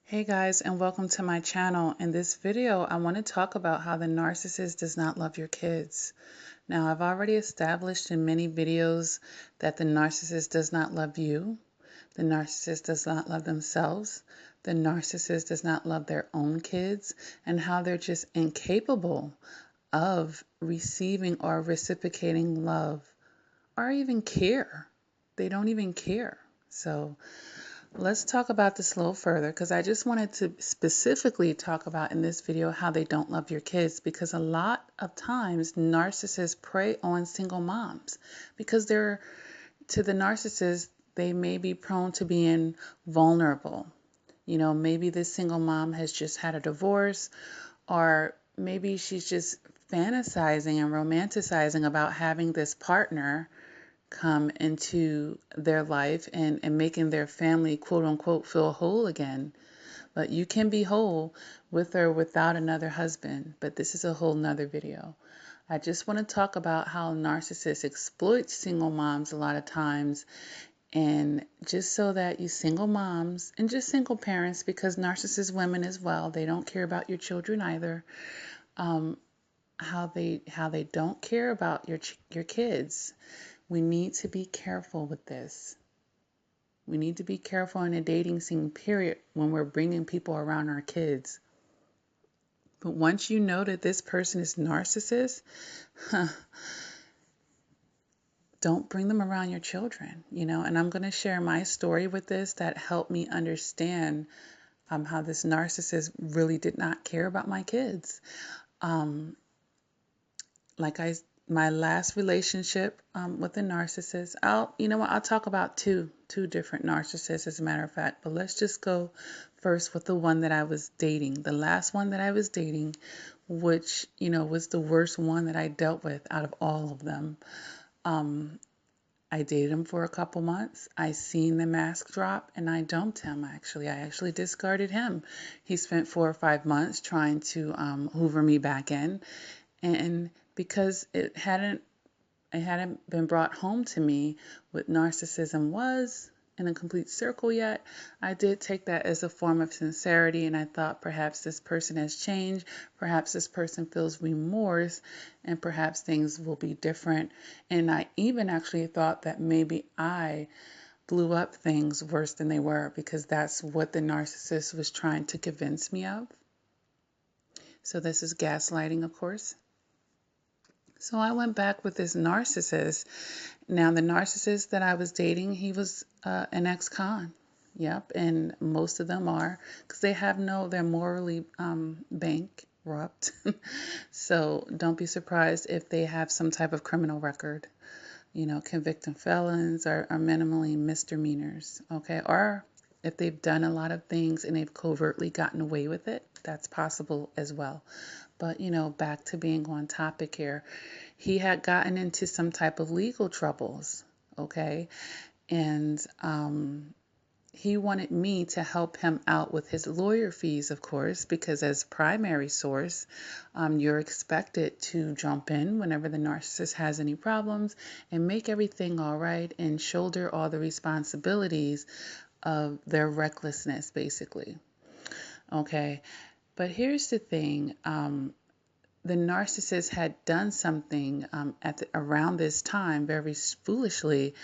Hey guys, and welcome to my channel. In this video, I want to talk about how the narcissist does not love your kids. Now, I've already established in many videos that the narcissist does not love you. The narcissist does not love themselves. The narcissist does not love their own kids, and how they're just incapable of receiving or reciprocating love or even care. They don't even care. So, let's talk about this a little further because I just wanted to specifically talk about in this video how they don't love your kids, because a lot of times narcissists prey on single moms because to the narcissist, they may be prone to being vulnerable. Maybe this single mom has just had a divorce, or maybe she's just fantasizing and romanticizing about having this partner come into their life and making their family, quote unquote, feel whole again. But you can be whole with or without another husband. But this is a whole nother video. I just want to talk about how narcissists exploit single moms a lot of times. And just so that you single moms and just single parents, because narcissist women as well, they don't care about your children either. How they don't care about your kids. We need to be careful with this. We need to be careful in a dating scene, period, when we're bringing people around our kids. But once you know that this person is narcissist, don't bring them around your children, And I'm going to share my story with this that helped me understand how this narcissist really did not care about my kids. My last relationship with a narcissist, I'll talk about two different narcissists as a matter of fact, but let's just go first with the one that I was dating. The last one that I was dating, which, was the worst one that I dealt with out of all of them. I dated him for a couple months. I seen the mask drop and I dumped him, actually. I actually discarded him. He spent 4 or 5 months trying to hoover me back in. And because it hadn't been brought home to me what narcissism was in a complete circle yet, I did take that as a form of sincerity, and I thought perhaps this person has changed, perhaps this person feels remorse, and perhaps things will be different. And I even actually thought that maybe I blew up things worse than they were, because that's what the narcissist was trying to convince me of. So this is gaslighting, of course. So I went back with this narcissist. Now, the narcissist that I was dating, he was an ex-con. Yep, and most of them are, because they're morally bankrupt. So don't be surprised if they have some type of criminal record. Convicting felons are minimally misdemeanors, okay? Or if they've done a lot of things and they've covertly gotten away with it, that's possible as well. But, back to being on topic here, he had gotten into some type of legal troubles, okay? And he wanted me to help him out with his lawyer fees, of course, because as primary source, you're expected to jump in whenever the narcissist has any problems and make everything all right and shoulder all the responsibilities of their recklessness, basically. Okay, but here's the thing. The narcissist had done something around this time, very foolishly,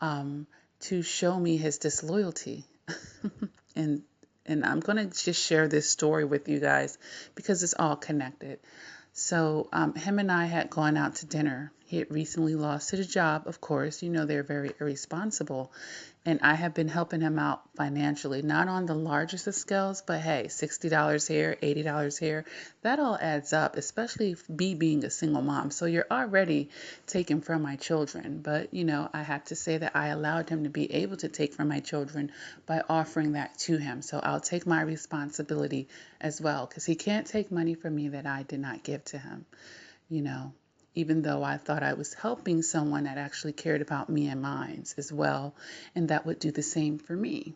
to show me his disloyalty. and I'm going to just share this story with you guys because it's all connected. So him and I had gone out to dinner. He had recently lost his job, of course. They're very irresponsible. And I have been helping him out financially, not on the largest of scales, but hey, $60 here, $80 here, that all adds up, especially me being a single mom. So you're already taking from my children. But, I have to say that I allowed him to be able to take from my children by offering that to him. So I'll take my responsibility as well, because he can't take money from me that I did not give to him, even though I thought I was helping someone that actually cared about me and mine as well, and that would do the same for me.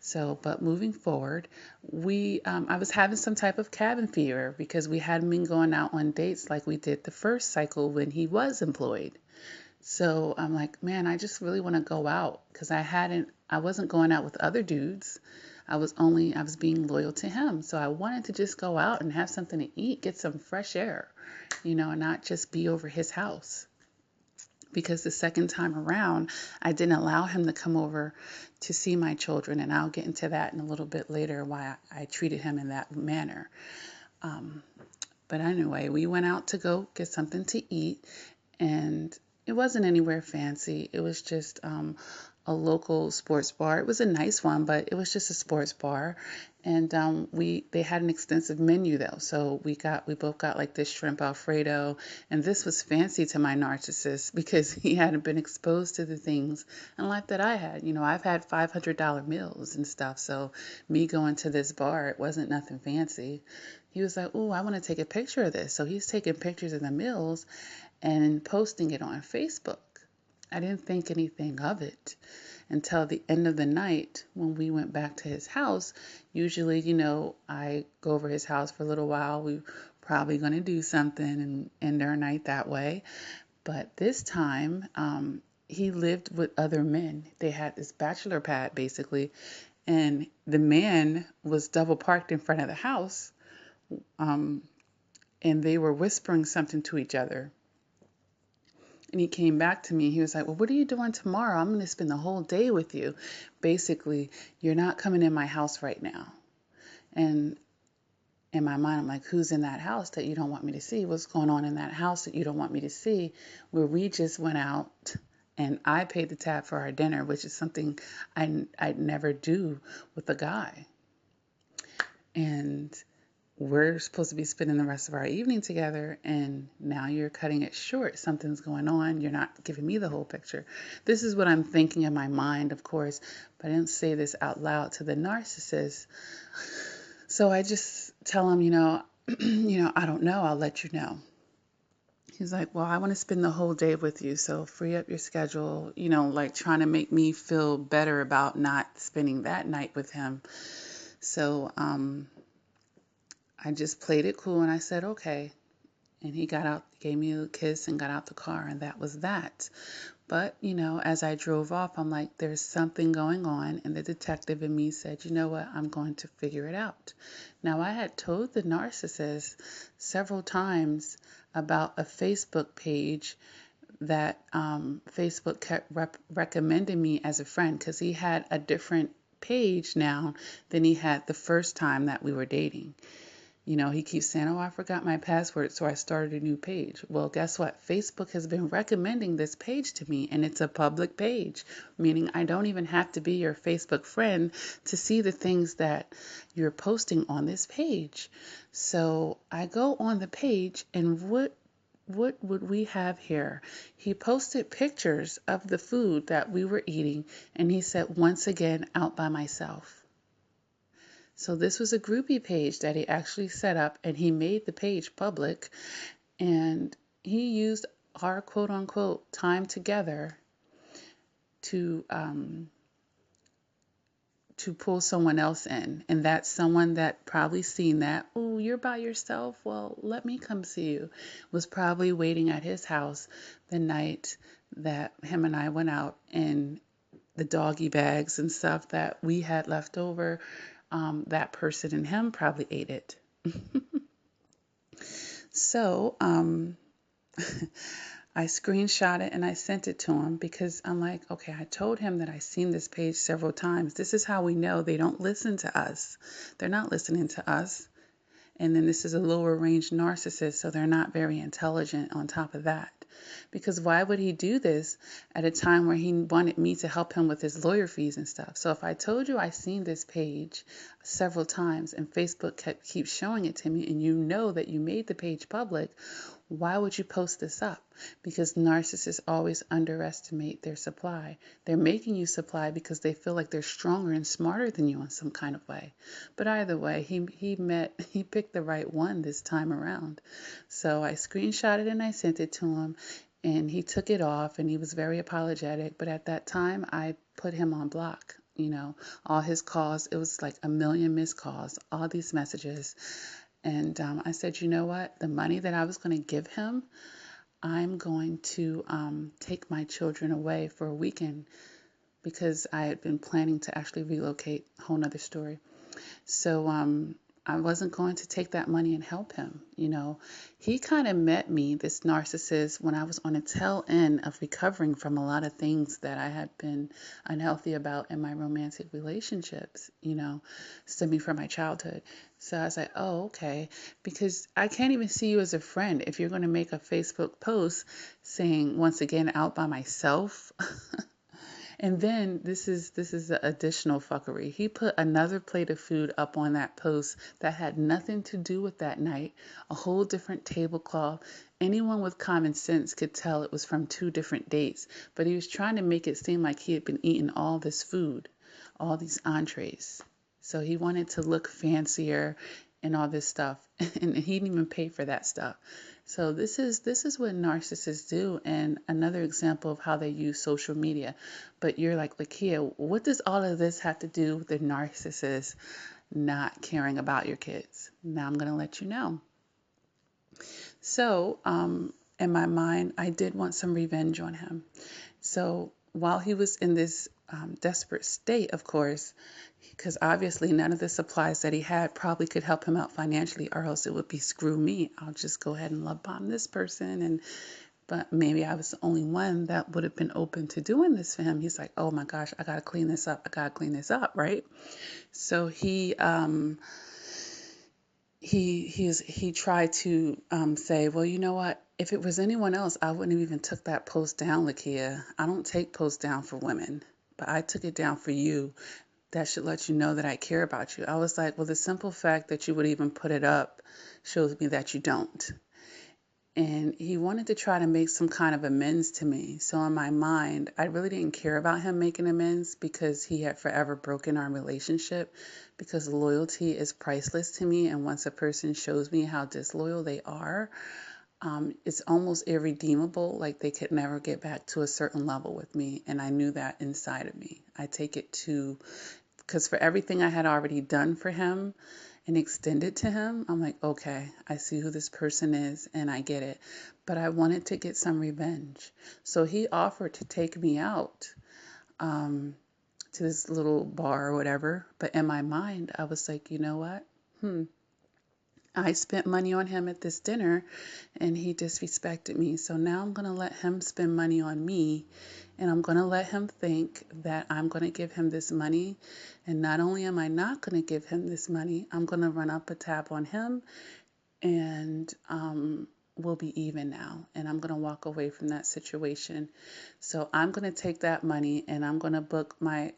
So, but moving forward, I was having some type of cabin fever because we hadn't been going out on dates like we did the first cycle when he was employed. So I'm like, man, I just really want to go out because I wasn't going out with other dudes. I was being loyal to him. So I wanted to just go out and have something to eat, get some fresh air, and not just be over his house. Because the second time around, I didn't allow him to come over to see my children. And I'll get into that in a little bit later, why I treated him in that manner. Um, but anyway, we went out to go get something to eat, and it wasn't anywhere fancy. It was just a local sports bar. It was a nice one, but it was just a sports bar. And they had an extensive menu though, so we both got like this shrimp Alfredo, and this was fancy to my narcissist because he hadn't been exposed to the things in life that I had. I've had $500 meals and stuff, so me going to this bar, it wasn't nothing fancy. He was like, "Oh, I want to take a picture of this," so he's taking pictures of the meals and posting it on Facebook. I didn't think anything of it until the end of the night when we went back to his house. Usually, I go over his house for a little while. We probably going to do something and end our night that way. But this time, he lived with other men. They had this bachelor pad basically, and the man was double parked in front of the house, um, and they were whispering something to each other. And he came back to me. He was like, "Well, what are you doing tomorrow? I'm going to spend the whole day with you. Basically, you're not coming in my house right now." And in my mind, I'm like, who's in that house that you don't want me to see? What's going on in that house that you don't want me to see? Where we just went out and I paid the tab for our dinner, which is something I'd never do with a guy. And we're supposed to be spending the rest of our evening together, and now you're cutting it short. Something's going on. You're not giving me the whole picture. This is what I'm thinking in my mind, of course, but I didn't say this out loud to the narcissist. So I just tell him, I don't know. I'll let you know. He's like, "Well, I want to spend the whole day with you, so free up your schedule," like trying to make me feel better about not spending that night with him. So, I just played it cool and I said, "Okay." And he got out, gave me a kiss and got out the car, and that was that. But, as I drove off, I'm like, there's something going on. And the detective in me said, "You know what? I'm going to figure it out." Now, I had told the narcissist several times about a Facebook page that Facebook kept recommending me as a friend because he had a different page now than he had the first time that we were dating. He keeps saying, "Oh, I forgot my password, so I started a new page." Well, guess what? Facebook has been recommending this page to me, and it's a public page, meaning I don't even have to be your Facebook friend to see the things that you're posting on this page. So I go on the page, and what would we have here? He posted pictures of the food that we were eating, and he said, "Once again, out by myself." So this was a groupie page that he actually set up, and he made the page public, and he used our quote unquote time together to pull someone else in. And that's someone that probably seen that, "Oh, you're by yourself? Well, let me come see you." Was probably waiting at his house the night that him and I went out, and the doggy bags and stuff that we had left over, that person and him probably ate it. So I screenshot it and I sent it to him because I'm like, okay, I told him that I seen this page several times. This is how we know they don't listen to us. They're not listening to us. And then this is a lower range narcissist, so they're not very intelligent on top of that. Because why would he do this at a time where he wanted me to help him with his lawyer fees and stuff? So if I told you I seen this page several times and Facebook keeps showing it to me, and you know that you made the page public, why would you post this up? Because narcissists always underestimate their supply. They're making you supply because they feel like they're stronger and smarter than you in some kind of way. But either way, he picked the right one this time around. So I screenshotted and I sent it to him, and he took it off and he was very apologetic. But at that time, I put him on block. All his calls, it was like a million missed calls, all these messages. And I said, "You know what? The money that I was going to give him, I'm going to take my children away for a weekend because I had been planning to actually relocate. A whole nother story. So I wasn't going to take that money and help him. He kind of met me, this narcissist, when I was on a tail end of recovering from a lot of things that I had been unhealthy about in my romantic relationships, stemming from my childhood. So I was like, oh, okay, because I can't even see you as a friend if you're going to make a Facebook post saying, once again, out by myself. And then this is the additional fuckery. He put another plate of food up on that post that had nothing to do with that night, a whole different tablecloth. Anyone with common sense could tell it was from two different dates, but he was trying to make it seem like he had been eating all this food, all these entrees. So he wanted to look fancier and all this stuff, and he didn't even pay for that stuff. So this is what narcissists do, and another example of how they use social media. But you're like, Lakia, what does all of this have to do with the narcissist not caring about your kids? Now I'm going to let you know. So, in my mind, I did want some revenge on him. So while he was in this desperate state, of course, because obviously none of the supplies that he had probably could help him out financially, or else it would be screw me. I'll just go ahead and love bomb this person. But maybe I was the only one that would have been open to doing this for him. He's like, oh my gosh, I got to clean this up. I got to clean this up, right? So he tried to say, well, you know what? If it was anyone else, I wouldn't have even took that post down, Lakia. I don't take posts down for women, but I took it down for you. That should let you know that I care about you. I was like, well, the simple fact that you would even put it up shows me that you don't. And he wanted to try to make some kind of amends to me. So in my mind, I really didn't care about him making amends because he had forever broken our relationship, because loyalty is priceless to me. And once a person shows me how disloyal they are, it's almost irredeemable. Like they could never get back to a certain level with me. And I knew that inside of me. I take it to, because for everything I had already done for him and extended to him, I'm like, okay, I see who this person is and I get it. But I wanted to get some revenge. So he offered to take me out to this little bar or whatever. But in my mind, I was like, you know what? I spent money on him at this dinner and he disrespected me. So now I'm going to let him spend money on me, and I'm going to let him think that I'm going to give him this money. And not only am I not going to give him this money, I'm going to run up a tab on him, and we'll be even now. And I'm going to walk away from that situation. So I'm going to take that money and I'm going to book my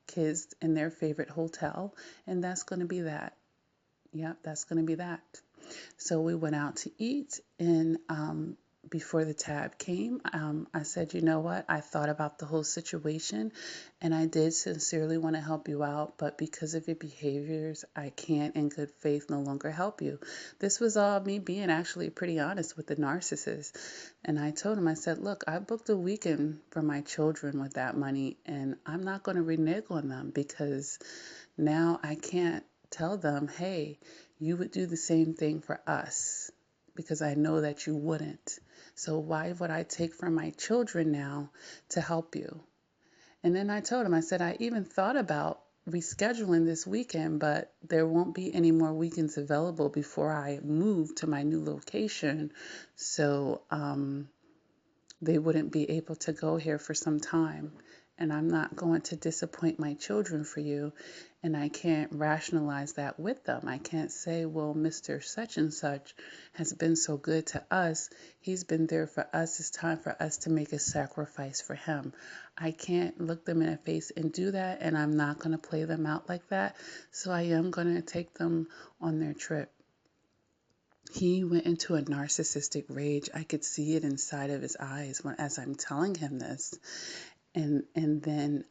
kids in their favorite hotel. And that's going to be that. Yep, that's going to be that. So we went out to eat, and before the tab came, I said, you know what? I thought about the whole situation, and I did sincerely want to help you out, but because of your behaviors, I can't in good faith no longer help you. This was all me being actually pretty honest with the narcissist. And I told him, I said, look, I booked a weekend for my children with that money, and I'm not going to renege on them because now I can't tell them, hey, you would do the same thing for us, because I know that you wouldn't. So why would I take from my children now to help you? And then I told him, I said, I even thought about rescheduling this weekend, but there won't be any more weekends available before I move to my new location. So they wouldn't be able to go here for some time. And I'm not going to disappoint my children for you. And I can't rationalize that with them. I can't say, well, Mr. Such and Such has been so good to us. He's been there for us. It's time for us to make a sacrifice for him. I can't look them in the face and do that. And I'm not going to play them out like that. So I am going to take them on their trip. He went into a narcissistic rage. I could see it inside of his eyes as I'm telling him this. And then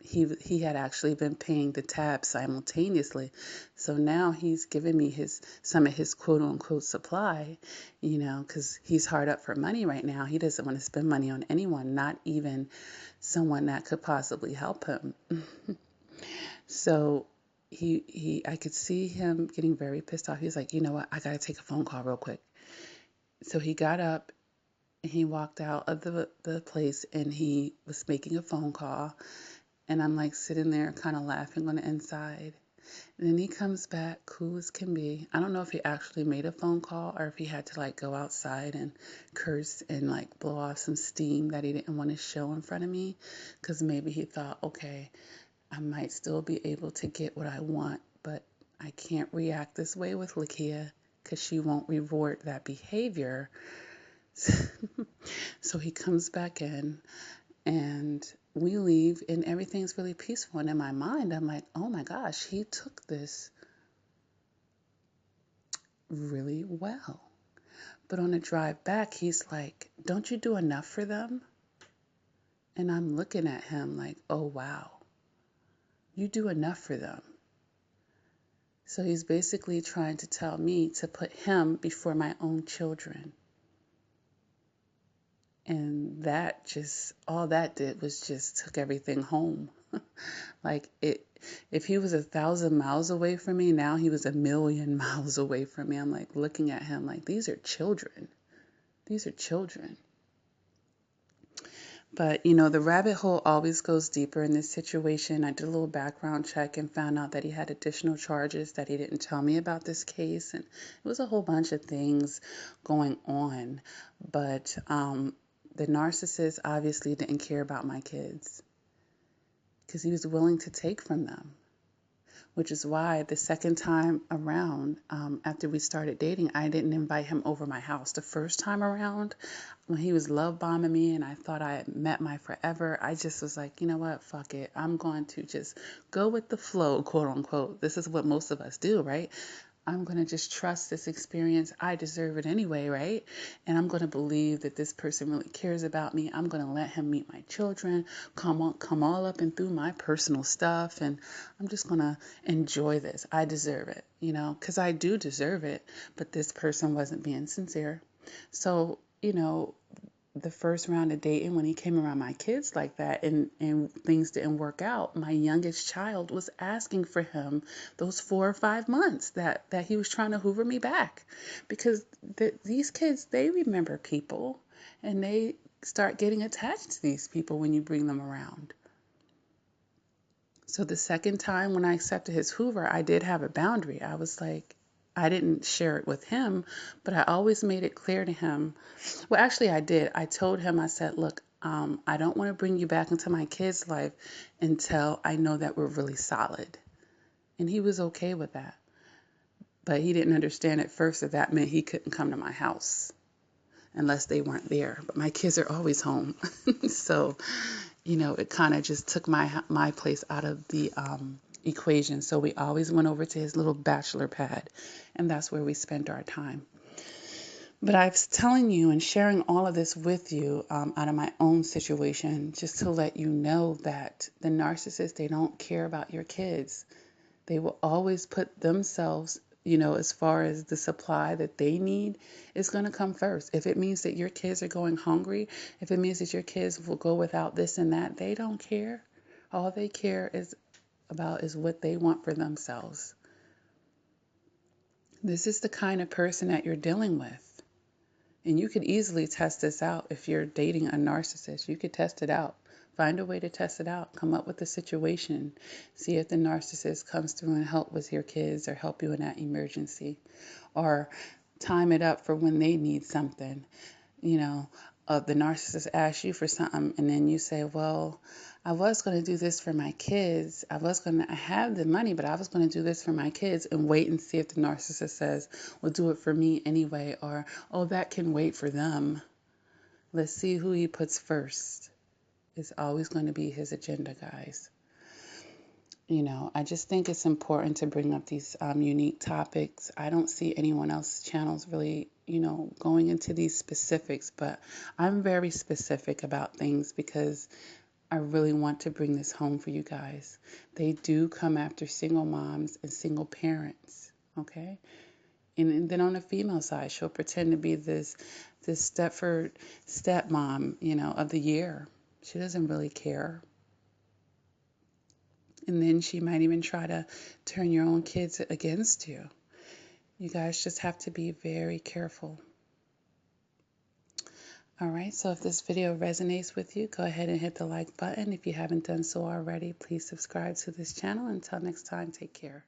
he had actually been paying the tab simultaneously. So now he's giving me some of his quote unquote supply, because he's hard up for money right now. He doesn't want to spend money on anyone, not even someone that could possibly help him. So I could see him getting very pissed off. He's like, you know what? I got to take a phone call real quick. So he got up And he walked out of the place and he was making a phone call. And I'm like sitting there kind of laughing on the inside. And then he comes back, cool as can be. I don't know if he actually made a phone call or if he had to like go outside and curse and like blow off some steam that he didn't want to show in front of me. Because maybe he thought, okay, I might still be able to get what I want, but I can't react this way with Lakia because she won't reward that behavior. So he comes back in and we leave and everything's really peaceful. And in my mind, I'm like, oh my gosh, he took this really well. But on the drive back, he's like, don't you do enough for them? And I'm looking at him like, oh wow, you do enough for them. So he's basically trying to tell me to put him before my own children. And that just, all that did was just took everything home. Like if he was 1,000 miles away from me, now he was 1,000,000 miles away from me. I'm like looking at him like, these are children. These are children. But, you know, the rabbit hole always goes deeper in this situation. I did a little background check and found out that he had additional charges that he didn't tell me about this case. And it was a whole bunch of things going on. But the narcissist obviously didn't care about my kids because he was willing to take from them, which is why the second time around, after we started dating, I didn't invite him over my house. The first time around, when he was love bombing me and I thought I had met my forever, I just was like, you know what, fuck it. I'm going to just go with the flow, quote unquote. This is what most of us do, right? I'm going to just trust this experience. I deserve it anyway, right? And I'm going to believe that this person really cares about me. I'm going to let him meet my children, come all up and through my personal stuff. And I'm just going to enjoy this. I deserve it, you know, because I do deserve it. But this person wasn't being sincere. So, you know, the first round of dating, when he came around my kids like that and things didn't work out, my youngest child was asking for him those 4 or 5 months that he was trying to hoover me back. Because these kids, they remember people and they start getting attached to these people when you bring them around. So the second time when I accepted his hoover, I did have a boundary. I was like, I didn't share it with him, but I always made it clear to him. Well, actually, I did. I told him, I said, look, I don't want to bring you back into my kid's life until I know that we're really solid. And he was okay with that. But he didn't understand at first that that meant he couldn't come to my house unless they weren't there. But my kids are always home. So, you know, it kind of just took my place out of the equation. So we always went over to his little bachelor pad, and that's where we spent our time. But I was telling you and sharing all of this with you out of my own situation, just to let you know that the narcissists, they don't care about your kids. They will always put themselves, you know, as far as the supply that they need is going to come first. If it means that your kids are going hungry, if it means that your kids will go without this and that, they don't care. All they care about is what they want for themselves. This is the kind of person that you're dealing with. And you could easily test this out if you're dating a narcissist. You could test it out. Find a way to test it out. Come up with a situation. See if the narcissist comes through and help with your kids or help you in that emergency. Or time it up for when they need something. You know, the narcissist asks you for something and then you say, well, I was going to do this for my kids. I have the money, but I was going to do this for my kids, and wait and see if the narcissist says, well, do it for me anyway. Or, oh, that can wait for them. Let's see who he puts first. It's always going to be his agenda, guys. You know, I just think it's important to bring up these unique topics. I don't see anyone else's channels really, you know, going into these specifics, but I'm very specific about things because I really want to bring this home for you guys. They do come after single moms and single parents, okay? And then on the female side, she'll pretend to be this Stepford stepmom, you know, of the year. She doesn't really care. And then she might even try to turn your own kids against you. You guys just have to be very careful. All right, so if this video resonates with you, go ahead and hit the like button. If you haven't done so already, please subscribe to this channel. Until next time, take care.